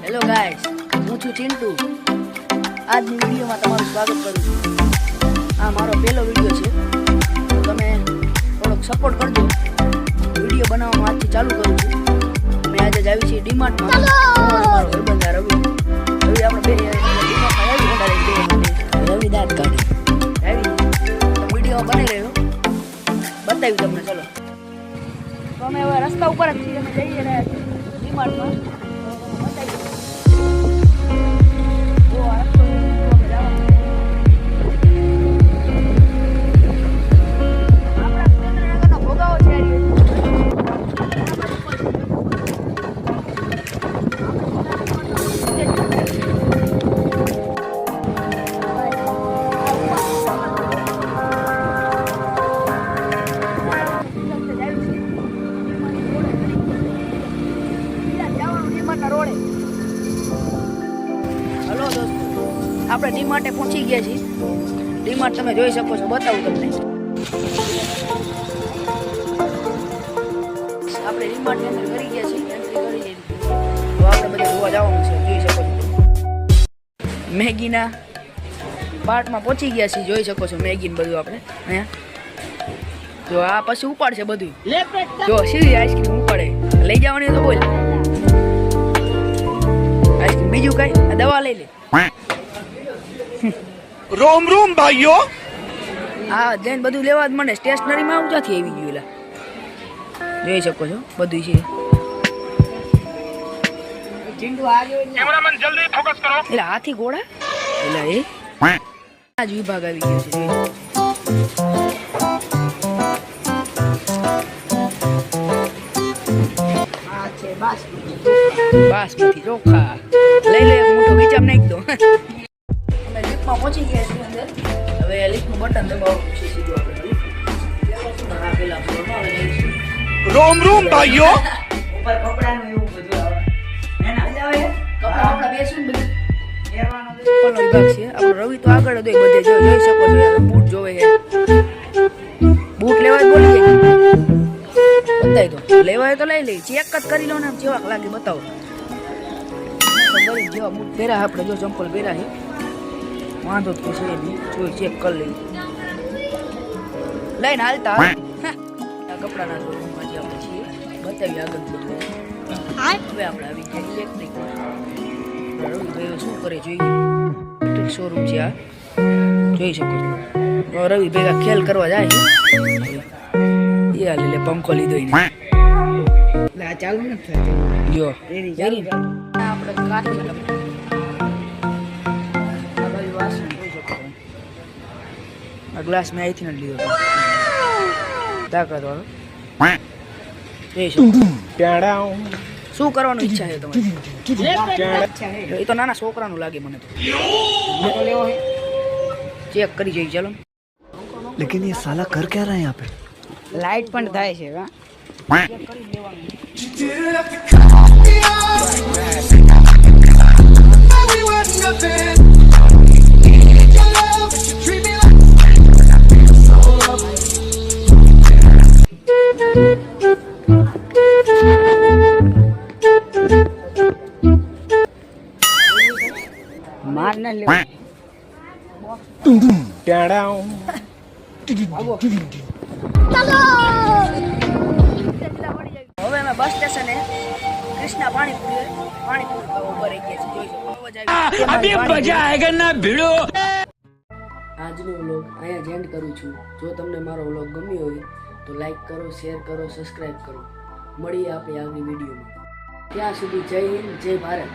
Hello guys, હું છું ચિંટુ. આજની વિડીયોમાં તમારું સ્વાગત કરું છું. આ મારો પહેલો વિડીયો છે, તો તમે થોડોક સપોર્ટ કરજો. વિડીયો બનાવવામાં આજથી ચાલુ કરું છું. અમે આજે જ આવી છીએ ડીમાર્ટમાં. મારો ભાઈબંધ રવિ આપણે બે ડીમાર્ટમાં રવિ દાંત કાઢે આવી વિડીયો બની રહ્યો, બતાવ્યું તમને. ચલો, તો અમે હવે રસ્તા ઉપર જ છીએ. અમે જઈએ ડીમાર્ટમાં. હલો દોસ્તો, આપણે ડીમાર્ટે પહોંચી ગયા છીએ. ડીમાર્ટ તમે જોઈ શકો છો, બતાવું તમને. આપણે ડીમાર્ટની અંદર કરી ગયા છીએ, એન્ટ્રી કરી. તો આપણે બધા જોવા જવાનું છે, જોઈ શકો છો. મેગીના પાર્ટમાં પહોંચી ગયા છીએ, જોઈ શકો છો. મેગી બધું આપણે અહીંયા જો આ પછી ઉપાડશે બધું. જો સીધી આઈસ્ક્રીમ ઉપાડે, લઈ જવાની તો બોલ. આઈસ્ક્રીમ બીજું કઈ દવા લઈ લે. રોમ રોમ ભાઈઓ. હા, જઈને બધું લેવા જ મને. સ્ટેશનરીમાં આવું ક્યાંથી આવી ગયું? એલા જોઈ શકો છો બધું છે. કેમેરામેન જલ્દી ફોકસ કરો. એટલે હાથી ઘોડા એટલે એ આ જ વિભાગ આવી ગયો છે. બાસમતી ચોખા લઈ લે, મોટો વિચાર નાખી દો. અમે લિફ્ટમાં પહોંચી ગયા છીએ અંદર. હવે લિફ્ટનું બટન દબાવવાનું છે સીધું આપણે. રોમ રોમ ભાઈઓ. ઉપર કપડાનું એવું બધું આવે. કપડા આપણા બેસું બધું લેવાનું ઉપરનો વિભાગ છે. આપણો રવિ તો આગળ હતો, બધે જોઈ શકો છો. બૂટ જોવે છે, બૂટ લેવા જ બોલી જાય. બતાવી દો, લેવાય તો લઈ લઈ. ચેક જ કરી લો ને, જેવા લાગે બતાવો. ગરીબ જેવા બૂટ પહેર્યા આપણે, જો ચંપલ પહેર્યા છે, વાંધો તો છે નહીં. જોઈ ચેક કરી લઈ, લઈને હાલતા આ કપડાના શોરૂમમાં જે આપણે છીએ બતાવીએ આગળ બધું. હવે આપણે આવી ગયા ઇલેક્ટ્રિક. રવિભાઈ શું કરે જોઈએ. ઇલેક્ટ્રિક શોરૂમ છે આ, જોઈ શકો છો. રવિ ભેગા ખેલ કરવા જાય છે. એ હાલે લે પંખો લીધો એટલે આ ચાલુ નથી થતું. જો આપણે કાચી આ ગ્લાસ મેં અહીંથી નથી લીધો. તાકાત વાળો. શું કરવાનું ઈચ્છા છે તમારી? એ તો નાના છોકરાનું લાગે મને તો. ચેક કરી જઈએ. ચાલો. लेकिन ये साला कर क्या रहा है यहाँ पे? લાઈટ પણ થાય છે. માર ના લેવા. હવે અમે બસ સ્ટેશને કૃષ્ણા પાણીપુરી ઉભા રહી ગયા છીએ. આજનો વ્લોગ અહીંયા જ એન્ડ કરું છું. જો તમને મારો વ્લોગ ગમ્યો હોય તો લાઈક કરો, શેર કરો, સબસ્ક્રાઈબ કરો. મળીએ આપણે આગલી વિડીયોમાં. ત્યાં સુધી જય હિન્દ, જય ભારત.